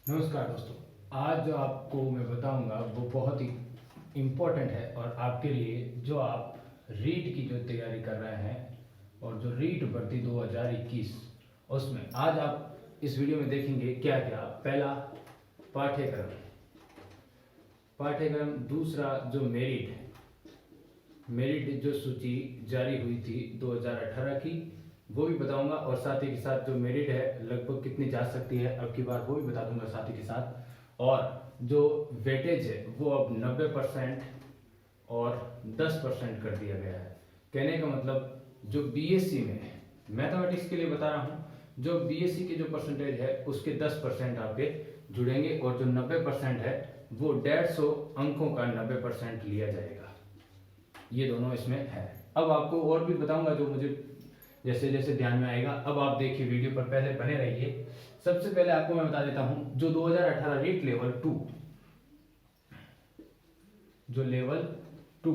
नमस्कार दोस्तों। आज जो आपको मैं बताऊंगा वो बहुत ही इम्पोर्टेंट है और आपके लिए जो आप रीट की जो तैयारी कर रहे हैं और जो रीट भर्ती 2021 उसमें आज आप इस वीडियो में देखेंगे क्या क्या। पहला पाठ्यक्रम पाठ्यक्रम दूसरा जो मेरिट जो सूची जारी हुई थी 2018 की वो भी बताऊंगा और साथ ही के साथ जो मेरिट है लगभग कितनी जा सकती है अब की बार वो भी बता दूंगा साथ ही के साथ। और जो वेटेज है वो अब 90% और 10% कर दिया गया है। कहने का मतलब जो बीएससी में मैथमेटिक्स के लिए बता रहा हूँ, जो बीएससी की जो परसेंटेज है उसके 10% आपके जुड़ेंगे और जो 90% है वो 150 अंकों का 90% लिया जाएगा। ये दोनों इसमें है। अब आपको और भी बताऊंगा जो मुझे जैसे जैसे ध्यान में आएगा। अब आप देखिए वीडियो पर पहले बने रहिए। सबसे पहले आपको मैं बता देता हूं जो 2018 रीट लेवल 2 जो लेवल 2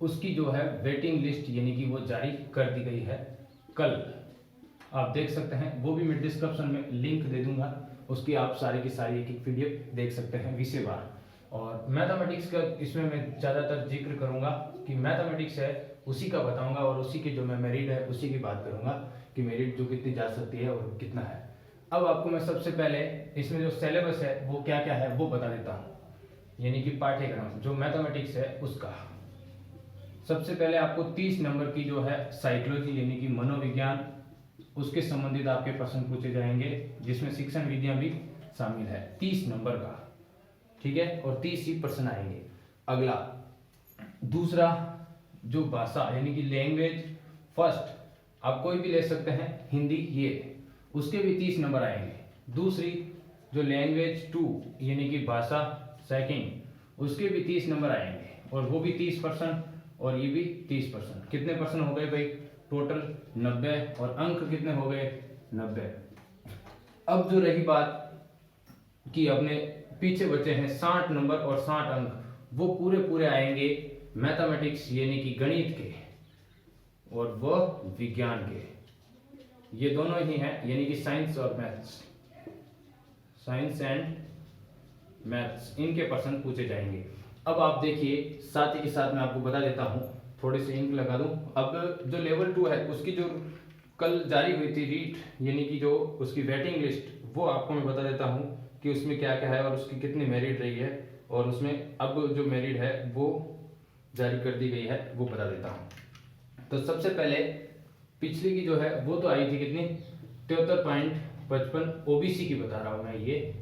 उसकी जो है वेटिंग लिस्ट यानी कि वो जारी कर दी गई है कल। आप देख सकते हैं, वो भी मैं डिस्क्रिप्शन में लिंक दे दूंगा, उसकी आप सारी की सारी एक एक पीडीएफ देख सकते हैं विषयवार। और मैथमेटिक्स का इसमें मैं ज़्यादातर जिक्र करूंगा कि मैथमेटिक्स है उसी का बताऊंगा और उसी की जो मैं मेरिट है उसी की बात करूंगा कि मेरिट जो कितनी जा सकती है और कितना है। अब आपको मैं सबसे पहले इसमें जो सिलेबस है वो क्या क्या है वो बता देता हूँ, यानी कि पाठ्यक्रम जो मैथमेटिक्स है उसका। सबसे पहले आपको 30 नंबर की जो है साइकोलॉजी यानी कि मनोविज्ञान उसके संबंधित आपके प्रश्न पूछे जाएंगे, जिसमें शिक्षण विद्या भी शामिल है 30 नंबर का, ठीक है, और 30 ही प्रश्न आएंगे। अगला दूसरा जो भाषा यानी कि लैंग्वेज फर्स्ट आप कोई भी ले सकते हैं, हिंदी, ये उसके भी 30 नंबर आएंगे। दूसरी जो लैंग्वेज 2 यानी कि भाषा सेकंड उसके भी 30 नंबर आएंगे और वो भी 30% और ये भी 30%। कितने पर्सन हो गए भाई? टोटल 90 और अंक कितने हो गए? 90। अब जो रही बात कि अपने पीछे बचे हैं 60 नंबर और 60 अंक, वो पूरे पूरे आएंगे मैथमेटिक्स यानी कि गणित के और वह विज्ञान के, ये दोनों ही हैं यानी कि साइंस और मैथ्स, साइंस एंड मैथ्स, इनके प्रश्न पूछे जाएंगे। अब आप देखिए साथ ही के साथ मैं आपको बता देता हूं, थोड़ी सी इंक लगा दूं। अब जो लेवल 2 है उसकी जो कल जारी हुई थी रीट यानी कि जो उसकी वेटिंग लिस्ट, वो आपको मैं बता देता हूं कि उसमें क्या क्या है और उसकी कितनी मेरिट रही है और उसमें अब जो मेरिट है वो जारी कर दी गई है वो बता देता हूं। तो सबसे पहले पिछली की जो है वो तो आई थी कितनी? 73.55 ओबीसी की बता रहा हूं मैं, ये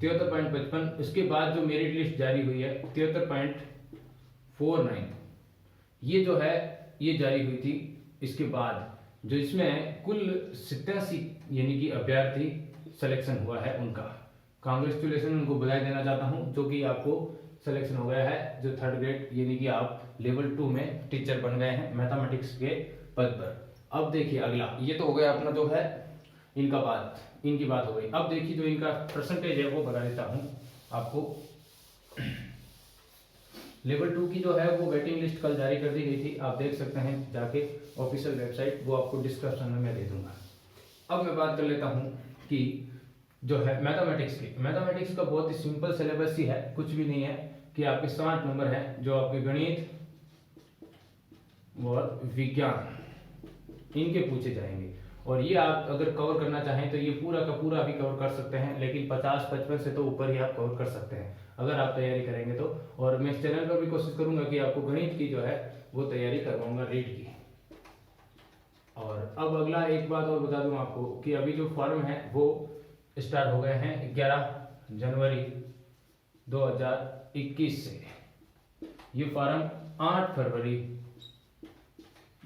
73.55। उसके बाद जो मेरिट लिस्ट जारी हुई है 73.49, ये जो है ये जारी हुई थी। इसके बाद जो इसमें कुल 87 यानी कि अभ्यर्थी सिलेक्शन हुआ है उनका, कांग्रेचुलेशन, उनको बधाई देना चाहता हूं जो कि आपको सिलेक्शन हो गया है जो 3rd ग्रेड यानी कि आप लेवल 2 में टीचर बन गए हैं मैथमेटिक्स के पद पर। अब देखिए अगला, ये तो हो गया अपना जो है इनकी बात हो गई। अब देखिए जो इनका परसेंटेज है वो बता देता हूं आपको। लेवल 2 की जो है वो वेटिंग लिस्ट कल जारी कर दी गई थी, आप देख सकते हैं जाके ऑफिशियल वेबसाइट, वो आपको डिस्क्रिप्शन में मैं दे दूंगा। अब मैं बात कर लेता हूं कि जो है मैथमेटिक्स का बहुत ही सिंपल सिलेबस ही है, कुछ भी नहीं है कि आपके 60 नंबर हैं जो आपके गणित और विज्ञान इनके पूछे जाएंगे और ये आप अगर कवर करना चाहें तो ये पूरा का पूरा भी कवर कर सकते हैं, लेकिन 50-55 से तो ऊपर ही आप कवर कर सकते हैं अगर आप तैयारी करेंगे तो। और मैं इस चैनल पर भी कोशिश करूंगा कि आपको गणित की जो है वो तैयारी करवाऊंगा रीट की। और अब अगला एक बात और बता दूं आपको कि अभी जो फॉर्म है वो स्टार्ट हो गए हैं 11 जनवरी 2021 से। ये फॉर्म 8 फरवरी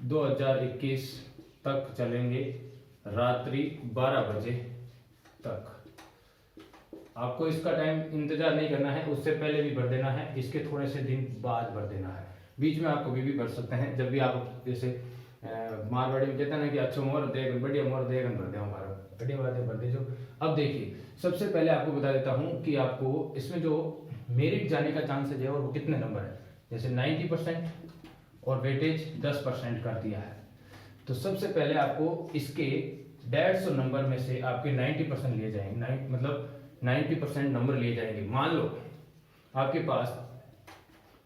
2021 तक चलेंगे, रात्रि 12 बजे तक। आपको इसका टाइम इंतजार नहीं करना है, उससे पहले भी भर देना है, इसके थोड़े से दिन बाद भर देना है। बीच में आप कभी भी भर सकते हैं जब भी आप जैसे मारवाड़ी में कहते हैं ना कि अच्छो मोर देगन बढ़िया मोर देगन भर दे हमारा बढ़िया बात है भर दे जो। अब देखिए सबसे पहले आपको बता देता हूँ कि आपको इसमें जो मेरिट जाने का चांसेज है और वो कितने नंबर है। जैसे 90% और वेटेज 10% कर दिया है, तो सबसे पहले आपको इसके 150 नंबर में से आपके 90% लिए जाएंगे, मतलब 90% नंबर लिए जाएंगे। मान लो आपके पास,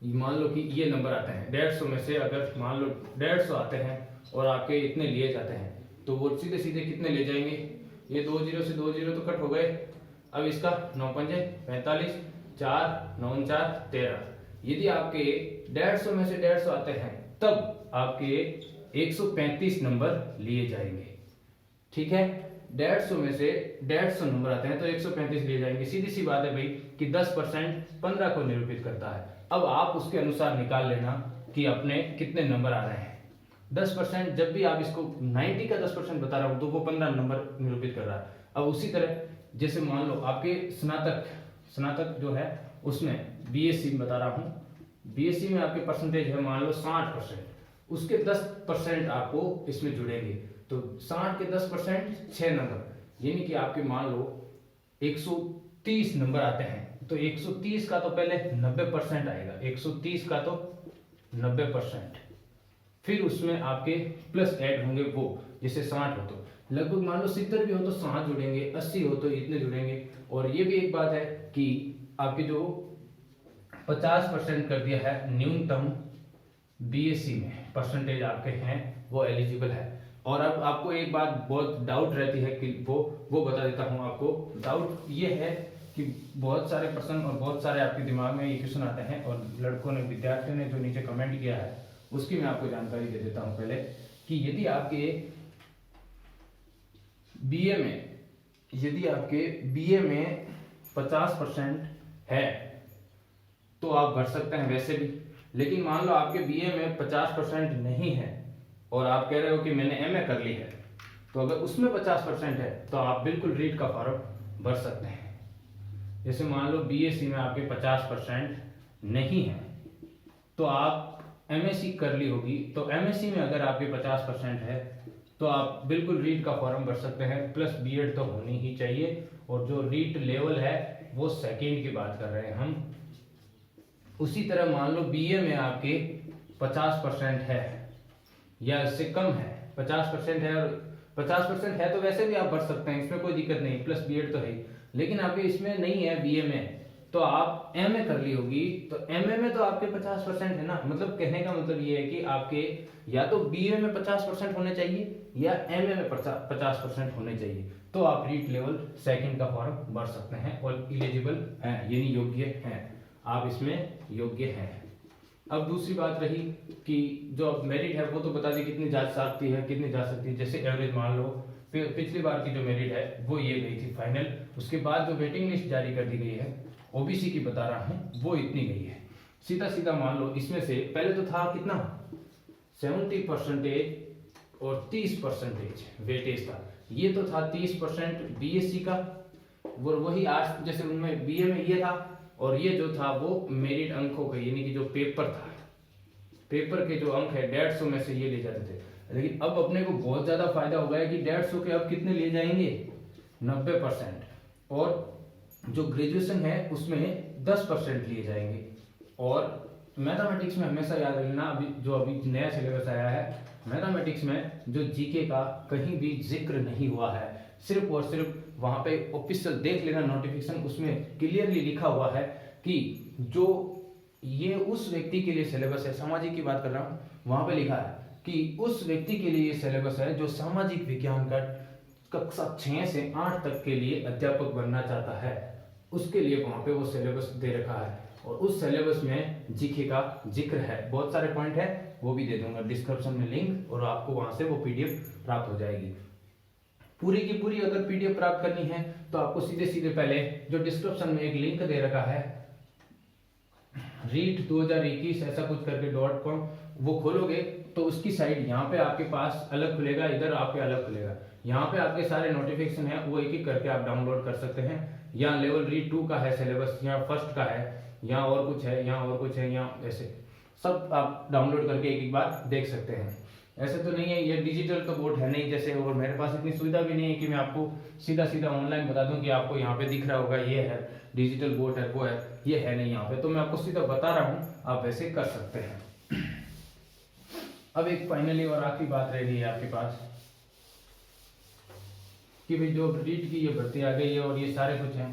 मान लो कि ये नंबर आते हैं 150 में से, अगर मान लो 150 आते हैं और आपके इतने लिए जाते हैं तो वो सीधे सीधे कितने ले जाएंगे, ये 2 जीरो से 2 जीरो तो कट हो गए। अब इसका 9 पंजे 45, 4 9 4 13। यदि आपके 150 में से 150 आते हैं तब आपके 135 नंबर लिए जाएंगे। ठीक है, 150 में से 150 नंबर आते हैं तो 135 लिए जाएंगे। सीधी सी बात है भाई कि 10% 15 को निरूपित करता है। अब आप उसके अनुसार निकाल लेना कि अपने कितने नंबर आ रहे हैं। 10% जब भी आप इसको 90 का 10% बता रहा हूं तो वो 15 नंबर निरूपित कर रहा है। अब उसी तरह जैसे मान लो आपके स्नातक जो है उसमें बीएससी बता रहा हूं, बीएससी में आपके परसेंटेज है मान लो 60%, उसके 10% आपको इसमें जुड़ेंगे तो 60 के 10% 6 नंबर, यानी कि आपके मान लो 130 नंबर आते हैं तो 130 का तो पहले 90% आएगा, 130 का तो 90%, फिर उसमें आपके प्लस ऐड होंगे वो, जैसे 60 हो तो लगभग मान लो 70 भी हो तो 60 जुड़ेंगे, 80 हो तो इतने जुड़ेंगे। और ये भी एक बात है कि आपके जो 50% कर दिया है न्यूनतम बीएससी में परसेंटेज आपके हैं वो एलिजिबल है। और अब आपको एक बात बहुत डाउट रहती है कि वो बता देता हूं आपको। डाउट ये है कि बहुत सारे प्रश्न और बहुत सारे आपके दिमाग में ये क्वेश्चन आते हैं और लड़कों ने, विद्यार्थियों ने जो नीचे कमेंट किया है उसकी मैं आपको जानकारी दे देता हूं पहले कि यदि आपके बीए में 50% है तो आप भर सकते हैं वैसे भी। लेकिन मान लो आपके बीए में 50% नहीं है और आप कह रहे हो कि मैंने एमए कर ली है, तो अगर उसमें 50% है तो आप बिल्कुल रीट का फॉर्म भर सकते हैं। जैसे मान लो बीएससी में आपके 50% नहीं है तो आप एमएससी कर ली होगी, तो एमएससी में अगर आपके 50% है तो आप बिल्कुल रीट का फॉर्म भर सकते हैं, प्लस बीएड तो होनी ही चाहिए। और जो रीट लेवल है वो सेकेंड की बात कर रहे हैं हम। उसी तरह मान लो बीए में आपके 50% है या इससे कम है, 50% है, और 50% है तो वैसे भी आप भर सकते हैं, इसमें कोई दिक्कत नहीं, प्लस बीएड तो है ही। लेकिन आपके इसमें नहीं है बीए में तो आप एमए कर ली होगी, तो एमए में तो आपके 50% है ना। मतलब कहने का मतलब ये है कि आपके या तो बीए में 50% होने चाहिए या एमए में 50% होने चाहिए, तो आप रीट लेवल सेकंड का फॉर्म भर सकते हैं और एलिजिबल हैं, यानी योग्य हैं, आप इसमें योग्य हैं। अब दूसरी बात रही कि जो अब मेरिट है वो तो बता दी कितनी जा सकती है, कितनी जा सकती है। जैसे एवरेज मान लो पिछली बार की जो मेरिट है वो ये गई थी फाइनल, उसके बाद जो वेटिंग लिस्ट जारी कर दी गई है ओबीसी की बता रहा हूं वो इतनी गई है। सीधा सीधा मान लो इसमें से पहले तो था कितना 70% और 30% वेटेज था, ये तो था 30% बीएससी का, वो वही आर्ट्स जैसे उनमें बीए में ये था, और ये जो था वो मेरिट अंकों का, यानी कि जो पेपर था, पेपर के जो अंक है 150 में से ये ले जाते थे। लेकिन अब अपने को बहुत ज्यादा फायदा हो गया कि 150 के अब कितने ले जाएंगे 90%, और जो ग्रेजुएशन है उसमें 10% लिए जाएंगे। और मैथमेटिक्स में हमेशा याद रखना, अभी नया सिलेबस आया है मैथमेटिक्स में, जो जीके का कहीं भी जिक्र नहीं हुआ है, सिर्फ और सिर्फ वहां पे ऑफिशियल देख लेना नोटिफिकेशन, उसमें क्लियरली लिखा हुआ है कि जो ये उस व्यक्ति के लिए सिलेबस है, सामाजिक की बात कर रहा हूँ, वहां पे लिखा है कि उस व्यक्ति के लिए ये सिलेबस है जो सामाजिक विज्ञान का कक्षा 6 से 8 तक के लिए अध्यापक बनना चाहता है, उसके लिए वहां पे वो सिलेबस दे रखा है। और उस सिलेबस में जीके का जिक्र है, बहुत सारे पॉइंट है, वो भी दे दूंगा डिस्क्रिप्शन में लिंक, और आपको वहां से वो पीडीएफ प्राप्त हो जाएगी। पूरी की पूरी अगर पीडीएफ प्राप्त करनी है तो आपको सीधे सीधे पहले जो डिस्क्रिप्शन में एक लिंक दे रखा है रीट 2021 ऐसा कुछ करके .com, वो खोलोगे तो उसकी साइड यहाँ पे आपके पास अलग खुलेगा, इधर आपके अलग खुलेगा, यहाँ पे आपके सारे नोटिफिकेशन है वो एक एक करके आप डाउनलोड कर सकते हैं। यहाँ लेवल रीट 2 का है सिलेबस, यहाँ फर्स्ट का है, यहाँ और कुछ है, यहाँ और कुछ है, यहाँ ऐसे सब आप डाउनलोड करके एक एक बार देख सकते हैं। ऐसे तो नहीं है, ये डिजिटल तो बोर्ड है नहीं जैसे, और मेरे पास इतनी सुविधा भी नहीं है कि मैं आपको सीधा सीधा ऑनलाइन बता दूं कि आपको यहाँ पे दिख रहा होगा ये है डिजिटल बोर्ड है, वो है, ये है नहीं यहाँ पे, तो मैं आपको सीधा बता रहा हूँ, आप वैसे कर सकते हैं। अब एक फाइनली और आखिरी बात रह गई है आपके पास कि भाई जो रीट की ये भर्ती आ गई है और ये सारे कुछ हैं,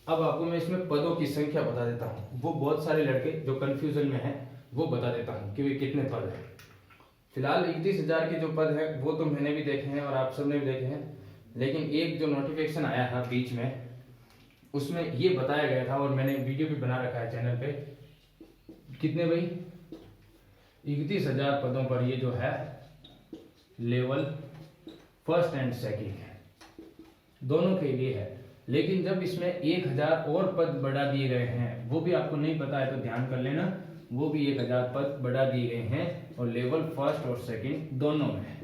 अब आपको मैं इसमें पदों की संख्या बता देता हूँ, वो बहुत सारे लड़के जो कंफ्यूजन में हैं वो बता देता हूँ कि वे कितने पद हैं। फिलहाल 31,000 के जो पद हैं वो तो मैंने भी देखे हैं और आप सबने भी देखे हैं, लेकिन एक जो नोटिफिकेशन आया था बीच में उसमें ये बताया गया था और मैंने वीडियो भी बना रखा है चैनल पे, कितने भाई 31,000 पदों पर ये जो है लेवल फर्स्ट एंड सेकंड है, दोनों के लिए है। लेकिन जब इसमें 1,000 और पद बढ़ा दिए गए हैं, वो भी आपको नहीं पता है तो ध्यान कर लेना, वो भी 1,000 पद बढ़ा दिए गए हैं और लेवल फर्स्ट और सेकंड दोनों में है।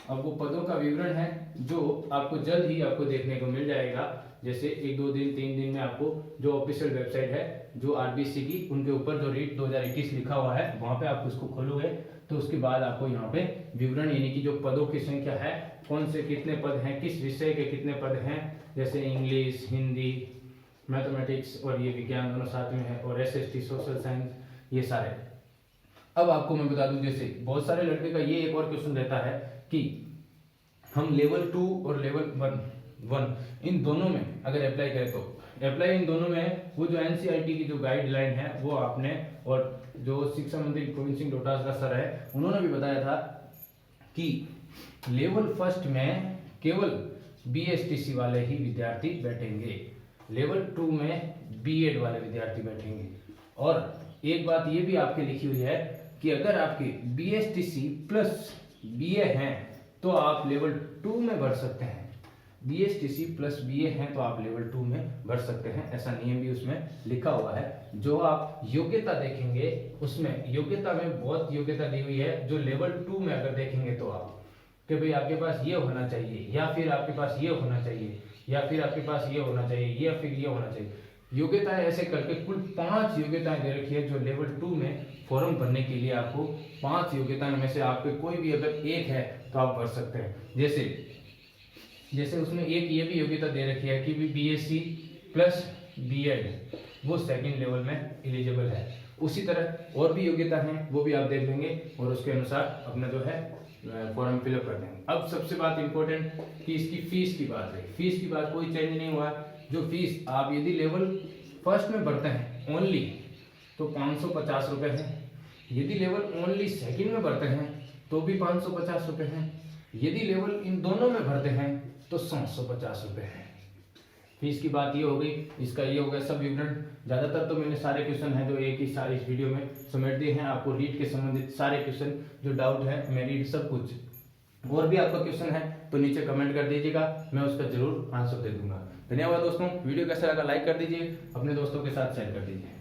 अब वो पदों का विवरण है जो आपको जल्द ही आपको देखने को मिल जाएगा, जैसे 1-2 दिन 3 दिन में आपको जो ऑफिशियल वेबसाइट है जो आरबीसी की, उनके ऊपर जो रीट 2021 लिखा हुआ है वहां पे आप उसको खोलोगे तो उसके बाद आपको यहाँ पे विवरण यानी कि जो पदों की संख्या है, कौन से कितने पद हैं, किस विषय के कितने पद हैं, जैसे इंग्लिश, हिंदी, मैथमेटिक्स और ये विज्ञान दोनों साथ में है, और एसएसटी, सोशल साइंस, ये सारे। अब आपको मैं बता दूं, जैसे बहुत सारे लड़के का ये एक और क्वेश्चन रहता है कि हम लेवल 2 और लेवल 1 इन दोनों में अगर अप्लाई करें तो अप्लाई इन दोनों में वो जो एनसीईआरटी की जो गाइडलाइन है वो आपने, और जो शिक्षा मंत्री गोविंद सिंह डोटासरा सर है उन्होंने भी बताया था कि लेवल फर्स्ट में केवल बीएसटीसी वाले ही विद्यार्थी बैठेंगे, लेवल 2 में बीएड वाले विद्यार्थी बैठेंगे। और एक बात ये भी आपके लिखी हुई है कि अगर आपके बीएसटीसी प्लस बीए हैं तो आप लेवल 2 में भर सकते हैं, बीएसटीसी प्लस बीए हैं तो आप लेवल 2 में भर सकते हैं, ऐसा नियम भी उसमें लिखा हुआ है। जो आप योग्यता देखेंगे उसमें योग्यता में बहुत योग्यता दी हुई है, जो लेवल 2 में अगर देखेंगे तो आप कि भाई आपके पास ये होना चाहिए, या फिर आपके पास ये होना चाहिए, या फिर आपके पास ये होना चाहिए, या फिर ये होना चाहिए, योग्यताएं ऐसे करके कुल 5 योग्यताएं दे रखी है, जो लेवल 2 में फॉर्म भरने के लिए आपको 5 योग्यताओं में से आपके कोई भी अगर एक है तो आप भर सकते हैं। जैसे उसमें एक ये भी योग्यता दे रखी है कि बीएससी प्लस बीएड वो सेकंड लेवल में एलिजिबल है। उसी तरह और भी योग्यता है वो भी आप देख लेंगे और उसके अनुसार अपना जो है फॉर्म फिलअप कर देंगे। अब सबसे बात इंपॉर्टेंट कि इसकी फीस की बात है, फीस की बात कोई चेंज नहीं हुआ है। जो फीस आप यदि लेवल फर्स्ट में भरते हैं ओनली तो 550 रुपये है, यदि लेवल ओनली सेकंड में भरते हैं तो भी 550 रुपये है, यदि लेवल इन दोनों में भरते हैं तो 750 रुपये है। फीस की बात ये हो गई, इसका ये हो गया सब विवरण। ज़्यादातर तो मैंने सारे क्वेश्चन हैं जो एक ही सारे इस वीडियो में समेट दिए हैं, आपको रीट के संबंधित सारे क्वेश्चन जो डाउट है मैं रीट सब कुछ। और भी आपका क्वेश्चन है तो नीचे कमेंट कर दीजिएगा, मैं उसका जरूर आंसर दे दूंगा। धन्यवाद दोस्तों, वीडियो कैसा लगा लाइक कर दीजिए, अपने दोस्तों के साथ शेयर कर दीजिए।